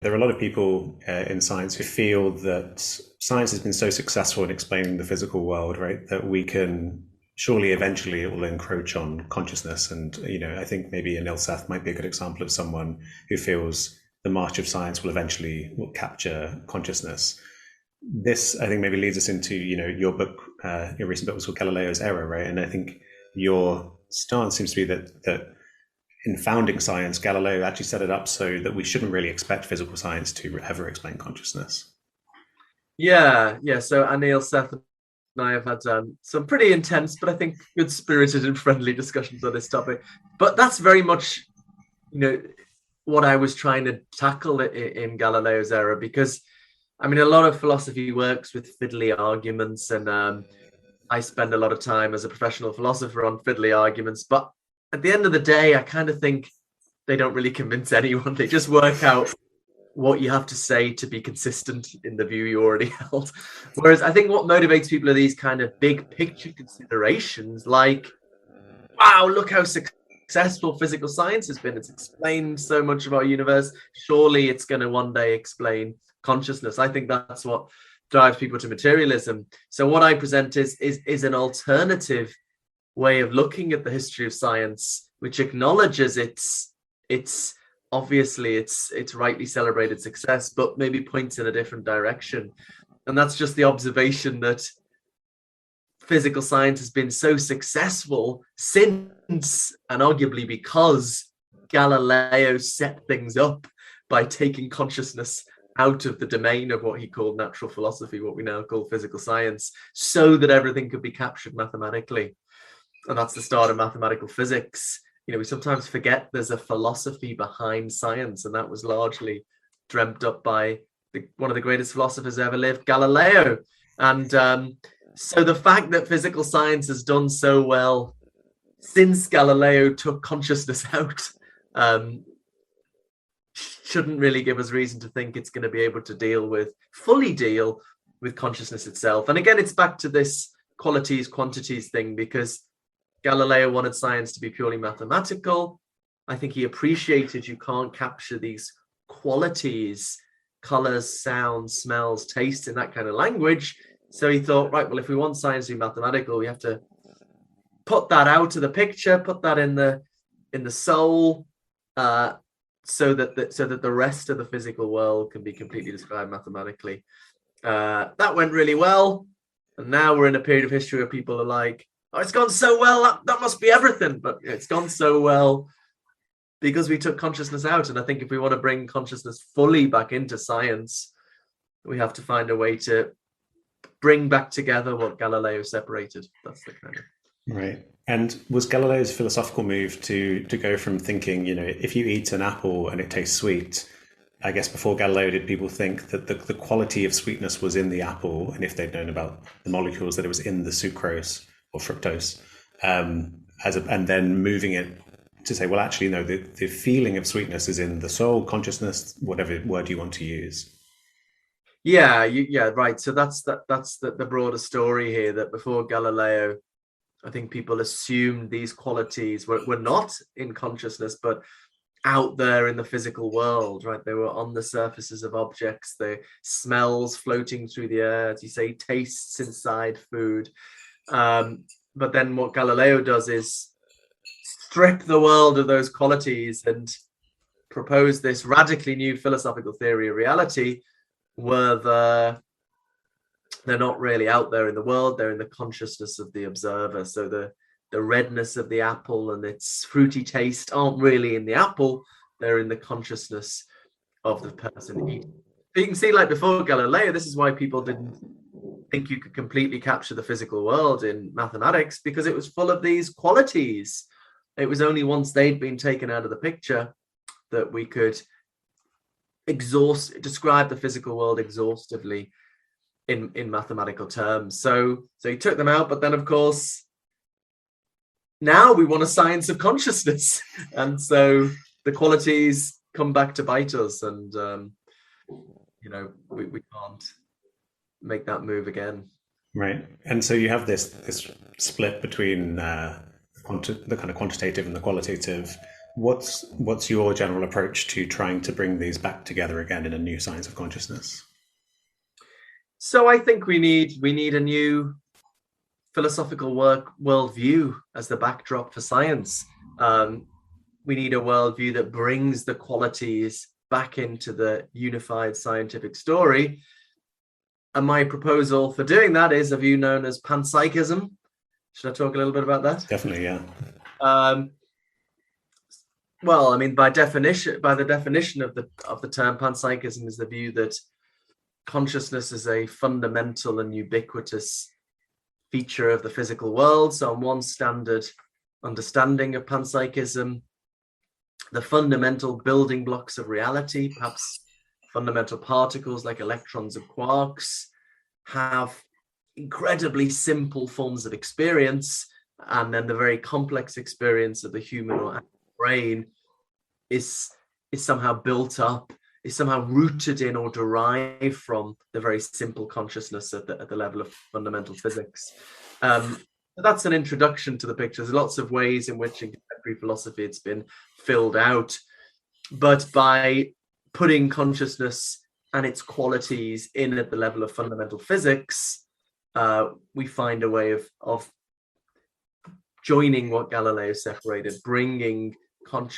There are a lot of people in science who feel that science has been so successful in explaining the physical world, right, that we can surely eventually it will encroach on consciousness. And, I think maybe Anil Seth might be a good example of someone who feels the march of science will eventually capture consciousness. This, I think, maybe leads us into, your book, your recent book was called Galileo's Error, right? And I think your stance seems to be that in founding science, Galileo actually set it up so that we shouldn't really expect physical science to ever explain consciousness. Yeah. So Anil, Seth, and I have had some pretty intense, but I think good-spirited and friendly discussions on this topic. But that's very much, what I was trying to tackle in Galileo's Error, because, a lot of philosophy works with fiddly arguments, and I spend a lot of time as a professional philosopher on fiddly arguments, but at the end of the day, I kind of think they don't really convince anyone. They just work out what you have to say to be consistent in the view you already held. Whereas I think what motivates people are these kind of big picture considerations, like, wow, look how successful physical science has been. It's explained so much of our universe. Surely it's going to one day explain consciousness. I think that's what drives people to materialism. So what I present is an alternative way of looking at the history of science, which acknowledges its obviously its rightly celebrated success, but maybe points in a different direction. And that's just the observation that physical science has been so successful since, and arguably because, Galileo set things up by taking consciousness out of the domain of what he called natural philosophy, what we now call physical science, so that everything could be captured mathematically. And that's the start of mathematical physics. We sometimes forget there's a philosophy behind science, and that was largely dreamt up by one of the greatest philosophers ever lived, Galileo. And so the fact that physical science has done so well since Galileo took consciousness out shouldn't really give us reason to think it's going to be able to fully deal with consciousness itself. And again, it's back to this qualities, quantities thing, because Galileo wanted science to be purely mathematical. I think he appreciated you can't capture these qualities, colors, sounds, smells, tastes in that kind of language. So he thought, right, well, if we want science to be mathematical, we have to put that out of the picture, put that in the soul, so that the rest of the physical world can be completely described mathematically. That went really well. And now we're in a period of history where people are like, oh, it's gone so well, that must be everything. But it's gone so well because we took consciousness out. And I think if we want to bring consciousness fully back into science, we have to find a way to bring back together what Galileo separated. That's the kind of... Right. And was Galileo's philosophical move to go from thinking, if you eat an apple and it tastes sweet, I guess before Galileo, did people think that the quality of sweetness was in the apple, and if they'd known about the molecules, that it was in the sucrose or fructose, and then moving it to say, well, actually, no, the feeling of sweetness is in the soul, consciousness, whatever word you want to use. Yeah, right. So that's the broader story here, that before Galileo, I think people assumed these qualities were not in consciousness, but out there in the physical world, right? They were on the surfaces of objects, the smells floating through the air, as you say, tastes inside food. But then what Galileo does is strip the world of those qualities and propose this radically new philosophical theory of reality, where they're not really out there in the world, they're in the consciousness of the observer. So the redness of the apple and its fruity taste aren't really in the apple, they're in the consciousness of the person eating. So you can see, like before Galileo, this is why people didn't think you could completely capture the physical world in mathematics, because it was full of these qualities. It was only once they'd been taken out of the picture that we could describe the physical world exhaustively in mathematical terms. So he took them out, but then of course now we want a science of consciousness, and so the qualities come back to bite us, and we can't make that move again. Right. And so you have this split between the kind of quantitative and the qualitative. What's your general approach to trying to bring these back together again in a new science of consciousness? So I think we need a new philosophical worldview as the backdrop for science. We need a worldview that brings the qualities back into the unified scientific story. And my proposal for doing that is a view known as Panpsychism. Should I talk a little bit about that? Definitely, yeah. Well, I mean, by the definition of the term, Panpsychism is the view that consciousness is a fundamental and ubiquitous feature of the physical world. So on one standard understanding of panpsychism, the fundamental building blocks of reality, perhaps fundamental particles like electrons and quarks, have incredibly simple forms of experience, and then the very complex experience of the human or brain is somehow built up, is somehow rooted in or derived from the very simple consciousness at the level of fundamental physics. That's an introduction to the picture. There's lots of ways in which in contemporary philosophy it's been filled out, but by putting consciousness and its qualities in at the level of fundamental physics, we find a way of joining what Galileo separated, bringing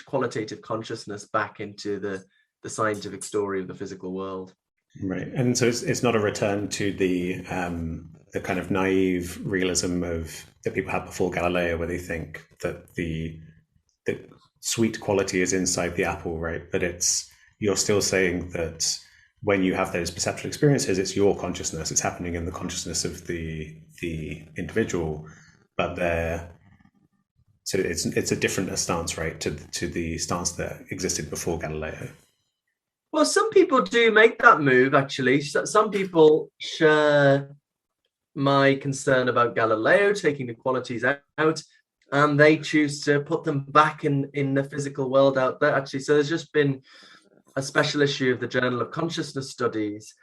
qualitative consciousness back into the scientific story of the physical world. Right, and so it's not a return to the kind of naive realism that people had before Galileo, where they think that the sweet quality is inside the apple, right? But you're still saying that when you have those perceptual experiences, it's your consciousness, it's happening in the consciousness of the individual, but so it's a different stance, right, to the stance that existed before Galileo. Well, some people do make that move, actually. Some people share my concern about Galileo taking the qualities out, and they choose to put them back in the physical world out there, actually. So there's just been a special issue of the Journal of Consciousness Studies,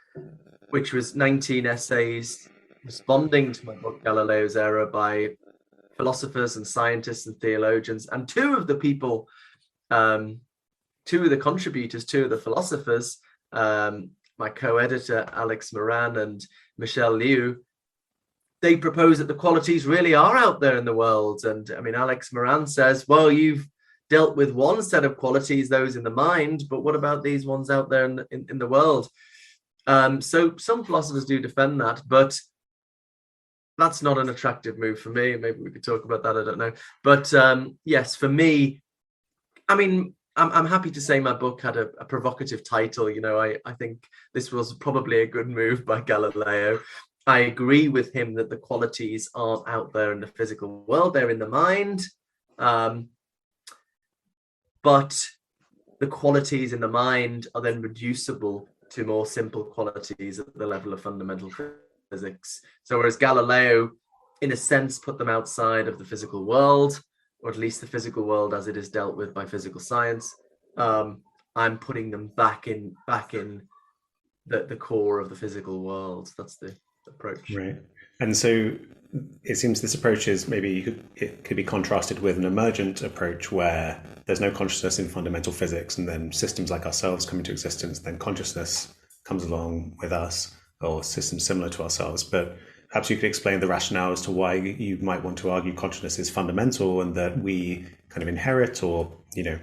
which was 19 essays responding to my book Galileo's Error by philosophers and scientists and theologians. And two of the contributors, two of the philosophers, my co-editor Alex Moran and Michelle Liu, they propose that the qualities really are out there in the world. And I mean, Alex Moran says, well, you've dealt with one set of qualities, those in the mind, but what about these ones out there in the world? So some philosophers do defend that, but that's not an attractive move for me. Maybe we could talk about that, I don't know. But yes, for me, I mean, I'm happy to say my book had a provocative title. You know, I think this was probably a good move by Galileo. I agree with him that the qualities aren't out there in the physical world, they're in the mind. But the qualities in the mind are then reducible to more simple qualities at the level of fundamental physics. So whereas Galileo, in a sense, put them outside of the physical world, or at least the physical world as it is dealt with by physical science, I'm putting them back in the core of the physical world. That's the approach. Right. And so it seems this approach is it could be contrasted with an emergent approach where there's no consciousness in fundamental physics, and then systems like ourselves come into existence, then consciousness comes along with us, or systems similar to ourselves. But perhaps you could explain the rationale as to why you might want to argue consciousness is fundamental and that we kind of inherit, or, you know,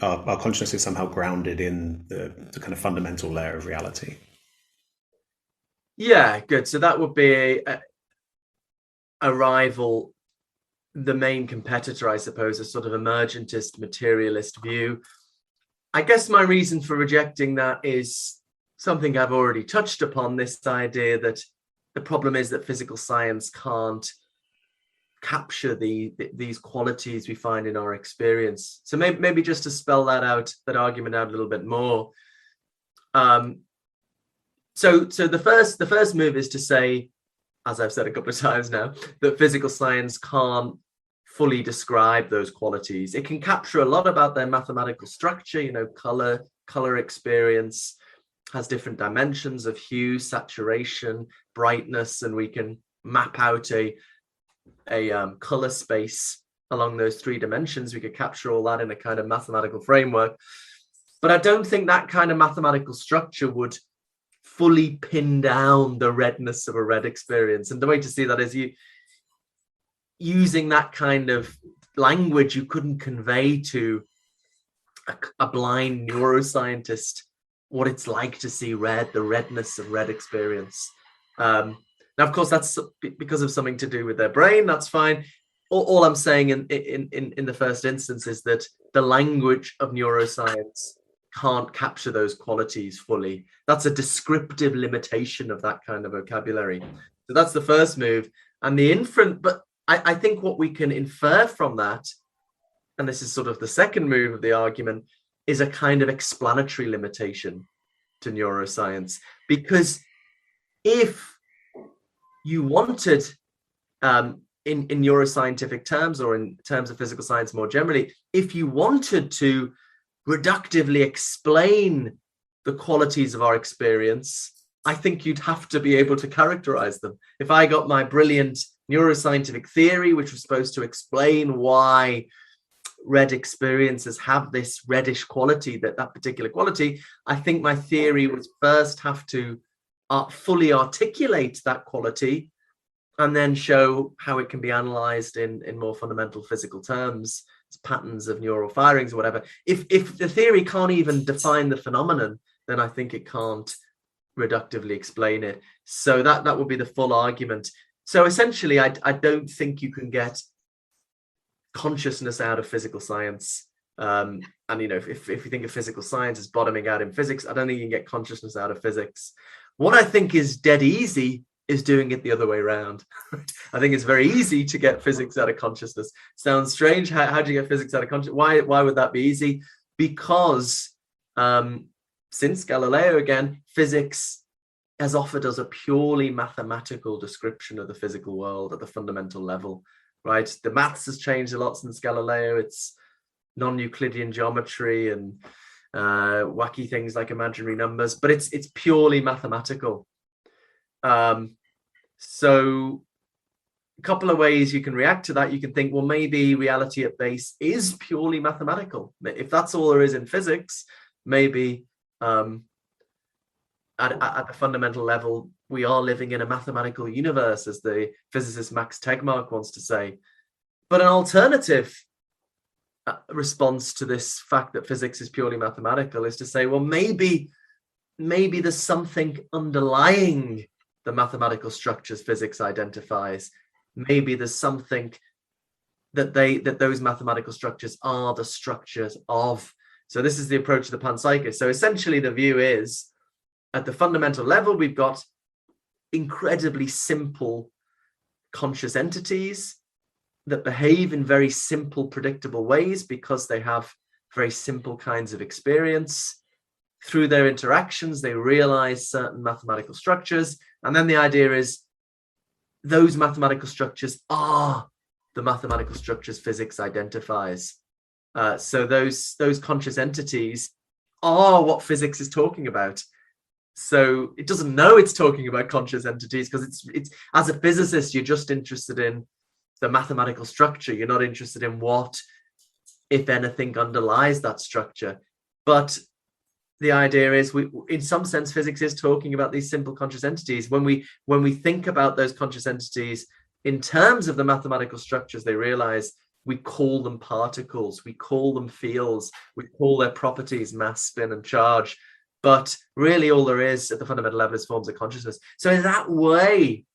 our consciousness is somehow grounded in the kind of fundamental layer of reality. Yeah, good. So that would be a rival, the main competitor, I suppose, a sort of emergentist, materialist view. I guess my reason for rejecting that is something I've already touched upon, this idea that the problem is that physical science can't capture these qualities we find in our experience. So maybe just to spell that argument out a little bit more. So the first move is to say, as I've said a couple of times now, that physical science can't fully describe those qualities. It can capture a lot about their mathematical structure, you know, color experience has different dimensions of hue, saturation, brightness, and we can map out a color space along those three dimensions. We could capture all that in a kind of mathematical framework. But I don't think that kind of mathematical structure would fully pin down the redness of a red experience. And the way to see that is using that kind of language you couldn't convey to a blind neuroscientist what it's like to see red, the redness of red experience. Now, of course, that's because of something to do with their brain. That's fine. All I'm saying in the first instance is that the language of neuroscience can't capture those qualities fully. That's a descriptive limitation of that kind of vocabulary. So that's the first move. And the inference, but I think what we can infer from that, and this is sort of the second move of the argument, is a kind of explanatory limitation to neuroscience. Because if you wanted, in neuroscientific terms, or in terms of physical science more generally, if you wanted to reductively explain the qualities of our experience, I think you'd have to be able to characterize them. If I got my brilliant neuroscientific theory, which was supposed to explain why red experiences have this reddish quality, that particular quality, I think my theory would first have to fully articulate that quality and then show how it can be analyzed in more fundamental physical terms, patterns of neural firings or whatever. If the theory can't even define the phenomenon, then I think it can't reductively explain it. So that would be the full argument. So essentially, I don't think you can get consciousness out of physical science. And if you think of physical science as bottoming out in physics, I don't think you can get consciousness out of physics. What I think is dead easy is doing it the other way around. I think it's very easy to get physics out of consciousness. Sounds strange. How do you get physics out of consciousness? Why would that be easy? Because since Galileo, again, physics has offered us a purely mathematical description of the physical world at the fundamental level, right? The maths has changed a lot since Galileo. It's non-Euclidean geometry and wacky things like imaginary numbers, but it's purely mathematical. So a couple of ways you can react to that. You can think, well, maybe reality at base is purely mathematical. If that's all there is in physics, maybe at the fundamental level, we are living in a mathematical universe, as the physicist Max Tegmark wants to say. But an alternative response to this fact that physics is purely mathematical is to say, well, maybe there's something underlying the mathematical structures physics identifies. Maybe there's something that those mathematical structures are the structures of. So this is the approach of the panpsychist. So essentially the view is, at the fundamental level, we've got incredibly simple conscious entities that behave in very simple, predictable ways because they have very simple kinds of experience. Through their interactions, they realize certain mathematical structures. And then the idea is those mathematical structures are the mathematical structures physics identifies. So those conscious entities are what physics is talking about. So it doesn't know it's talking about conscious entities because it's as a physicist, you're just interested in the mathematical structure. You're not interested in what, if anything, underlies that structure. But the idea is, in some sense, physics is talking about these simple conscious entities. When we think about those conscious entities in terms of the mathematical structures they realize, we call them particles, we call them fields, we call their properties mass, spin, and charge. But really, all there is at the fundamental level is forms of consciousness. So in that way,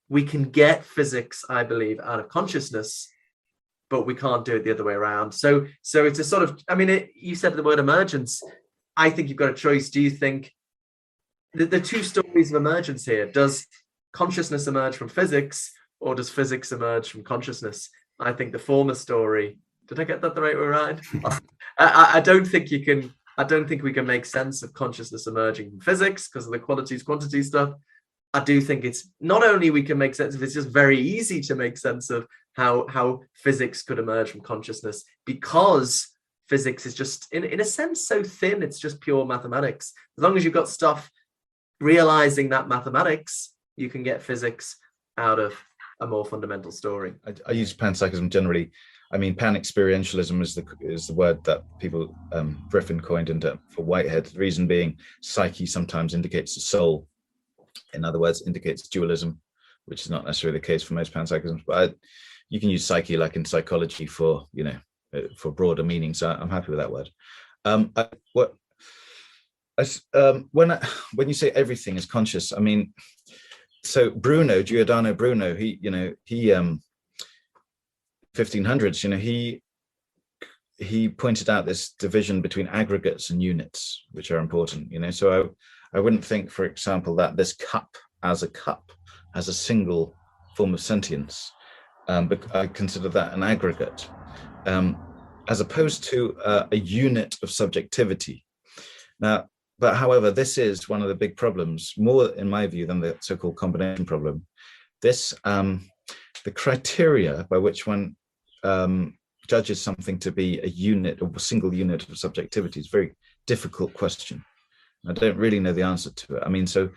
we can get physics, I believe, out of consciousness, but we can't do it the other way around. So it's a sort of, you said the word emergence. I think you've got a choice. Do you think the two stories of emergence here? Does consciousness emerge from physics, or does physics emerge from consciousness? I think the former story. Did I get that the right way around? I don't think you can. I don't think we can make sense of consciousness emerging from physics because of the qualities, quantity stuff. I do think it's not only we can make sense of, it's just very easy to make sense of how physics could emerge from consciousness, because physics is just, in a sense, so thin. It's just pure mathematics. As long as you've got stuff realizing that mathematics, you can get physics out of a more fundamental story. I use panpsychism generally I mean, pan-experientialism is the word that people Griffin coined for Whitehead. The reason being, psyche sometimes indicates the soul. In other words, indicates dualism, which is not necessarily the case for most panpsychisms. But you can use psyche like in psychology for for broader meaning. So I'm happy with that word. When you say everything is conscious, I mean, so Giordano Bruno, he 1500s, he pointed out this division between aggregates and units, which are important, so I wouldn't think, for example, that this cup as a cup has a single form of sentience, but I consider that an aggregate, as opposed to a unit of subjectivity. Now, but however, this is one of the big problems, more in my view than the so-called combination problem. This, the criteria by which one judges something to be a unit or a single unit of subjectivity is a very difficult question. I don't really know the answer to it. I mean, so,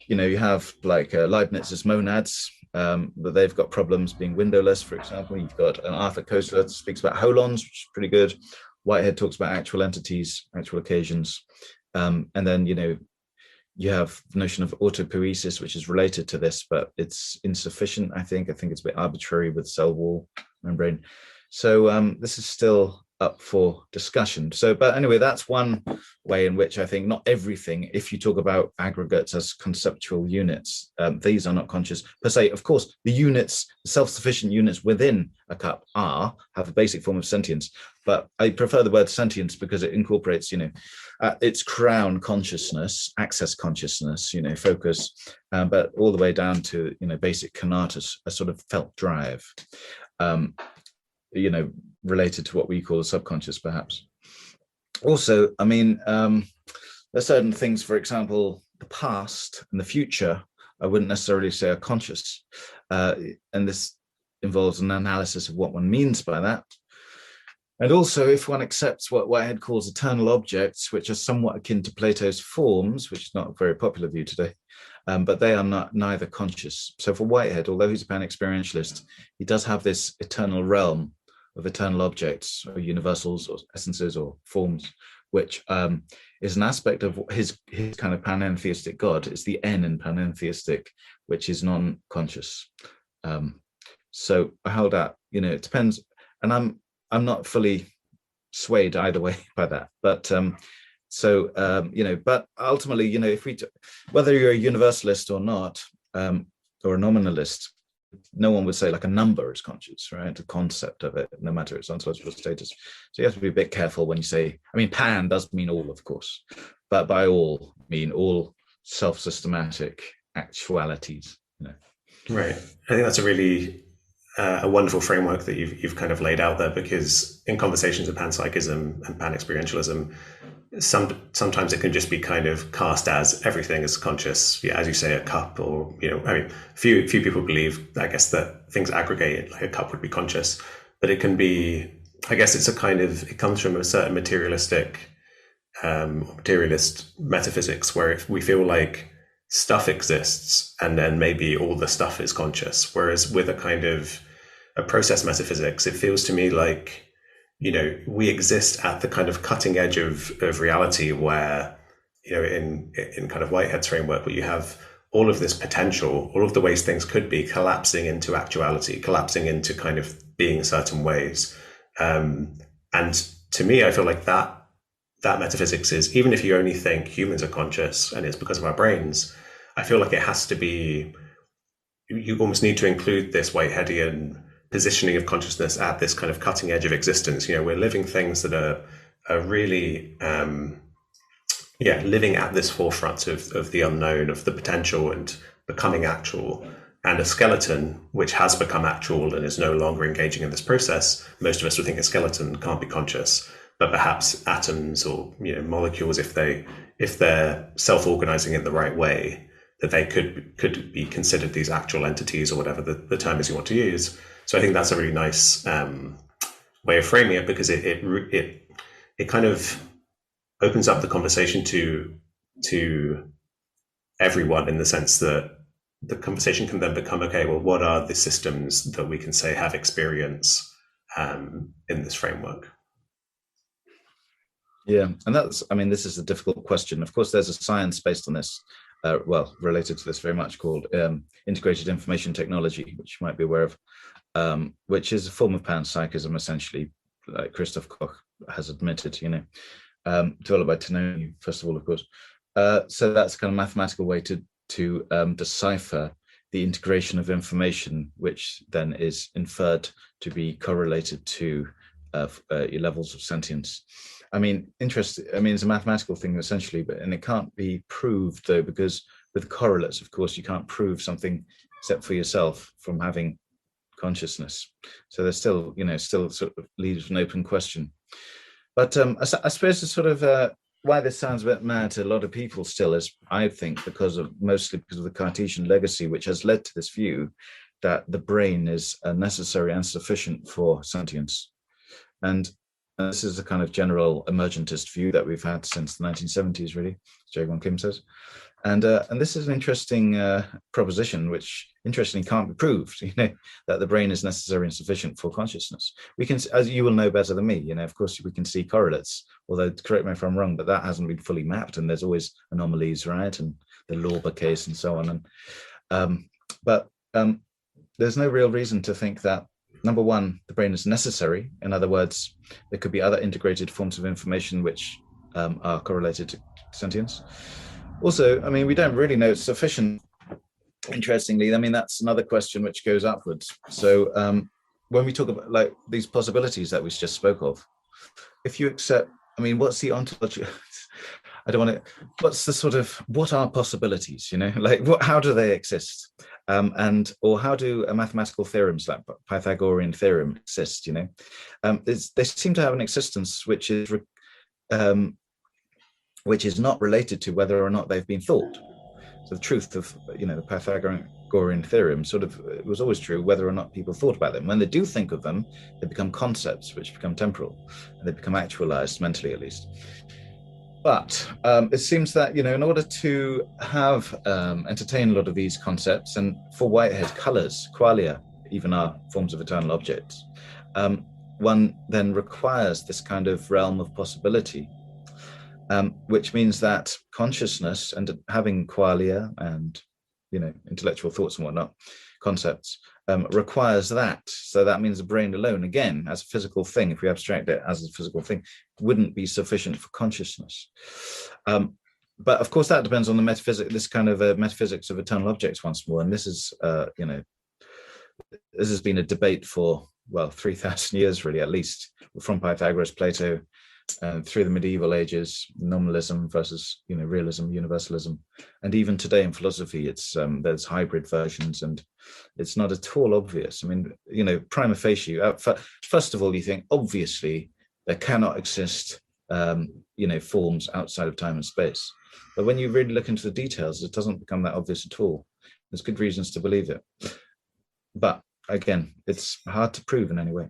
you have like Leibniz's monads, but they've got problems being windowless, for example. You've got Arthur Koestler that speaks about holons, which is pretty good. Whitehead talks about actual entities, actual occasions. And then, you have the notion of autopoiesis, which is related to this, but it's insufficient, I think. I think it's a bit arbitrary with cell wall membrane. So this is still up for discussion. So, but anyway, that's one way in which I think not everything, if you talk about aggregates as conceptual units, these are not conscious per se. Of course, the units, self-sufficient units within a cup have a basic form of sentience, but I prefer the word sentience because it incorporates, its crown consciousness, access consciousness, focus, but all the way down to, basic conatus, a sort of felt drive. Related to what we call the subconscious, perhaps. Also, I mean, there's certain things, for example, the past and the future, I wouldn't necessarily say are conscious. And this involves an analysis of what one means by that. And also, if one accepts what Whitehead calls eternal objects, which are somewhat akin to Plato's forms, which is not a very popular view today, but they are neither conscious. So for Whitehead, although he's a pan-experientialist, he does have this eternal realm of eternal objects or universals or essences or forms, which is an aspect of his kind of panentheistic God. It's the N in panentheistic, which is non-conscious. So I hold out, it depends, and I'm not fully swayed either way by that, but but ultimately, if whether you're a universalist or not, or a nominalist, no one would say like a number is conscious, right? The concept of it, no matter its ontological status. So you have to be a bit careful when you say, I mean, pan does mean all, of course, but by all, mean all self-systematic actualities. Right. I think that's a really a wonderful framework that you've kind of laid out there, because in conversations with panpsychism and pan-experientialism, sometimes it can just be kind of cast as everything is conscious, as you say, a cup, or I mean, few people believe, I guess, that things aggregated like a cup would be conscious, but it can be, I guess it's it comes from a certain materialist metaphysics, where if we feel like stuff exists and then maybe all the stuff is conscious, whereas with a kind of a process metaphysics, it feels to me like we exist at the kind of cutting edge of reality, where, in kind of Whitehead's framework, where you have all of this potential, all of the ways things could be collapsing into actuality, collapsing into kind of being certain ways. And to me, I feel like that metaphysics is, even if you only think humans are conscious and it's because of our brains, I feel like it has to be, you almost need to include this Whiteheadian positioning of consciousness at this kind of cutting edge of existence. We're living things that are really, living at this forefront of the unknown, of the potential and becoming actual. And a skeleton, which has become actual and is no longer engaging in this process, most of us would think a skeleton can't be conscious, but perhaps atoms or molecules, if they're self-organizing in the right way, that they could be considered these actual entities, or whatever the term is you want to use. So I think that's a really nice way of framing it, because it kind of opens up the conversation to everyone, in the sense that the conversation can then become, okay, well, what are the systems that we can say have experience in this framework. Yeah, and that's, I mean, this is a difficult question. Of course, there's a science based on this, well, related to this very much, called integrated information technology, which you might be aware of, which is a form of panpsychism, essentially, like Christoph Koch has admitted, you know, developed by Tononi, first of all, of course. So that's a kind of mathematical way to decipher the integration of information, which then is inferred to be correlated to your levels of sentience. I mean, it's a mathematical thing essentially, and it can't be proved though, because with correlates, of course, you can't prove something except for yourself from having consciousness. So there's still, you know, still sort of leaves an open question. But I suppose it's sort of why this sounds a bit mad to a lot of people still is, I think, mostly because of the Cartesian legacy, which has led to this view that the brain is necessary and sufficient for sentience. And this is a kind of general emergentist view that we've had since the 1970s, really, as Jae-Gwon Kim says. And this is an interesting proposition, which interestingly can't be proved, you know, that the brain is necessary and sufficient for consciousness. We can, as you will know better than me, you know, of course, we can see correlates, although correct me if I'm wrong, but that hasn't been fully mapped, and there's always anomalies, right? And the Lorber case and so on. And but there's no real reason to think that, number one, the brain is necessary. In other words, there could be other integrated forms of information which are correlated to sentience. Also, I mean, we don't really know it's sufficient. Interestingly, I mean, that's another question which goes upwards. So when we talk about like these possibilities that we just spoke of, if you accept, I mean, what's the ontology? I don't want to, what's the sort of, what are possibilities, you know, like how do they exist? Or how do mathematical theorems like Pythagorean theorem exist, you know? They seem to have an existence which is not related to whether or not they've been thought. So the truth of, you know, the Pythagorean theorem sort of, it was always true whether or not people thought about them. When they do think of them, they become concepts which become temporal, and they become actualized mentally, at least. But it seems that, you know, in order to have entertain a lot of these concepts, and for Whitehead, colors, qualia, even are forms of eternal objects, one then requires this kind of realm of possibility, which means that consciousness and having qualia and, you know, intellectual thoughts and whatnot, concepts, requires that. So that means the brain alone, again, as a physical thing, if we abstract it as a physical thing, wouldn't be sufficient for consciousness. But of course, that depends on the metaphysics, this kind of metaphysics of eternal objects once more. And this is, you know, this has been a debate for, well, 3,000 years, really, at least, from Pythagoras, Plato, through the medieval ages, nominalism versus, you know, realism, universalism, and even today in philosophy, it's there's hybrid versions, and it's not at all obvious. I mean, you know, prima facie, first of all, you think obviously there cannot exist, you know, forms outside of time and space. But when you really look into the details, it doesn't become that obvious at all. There's good reasons to believe it, but again, it's hard to prove in any way.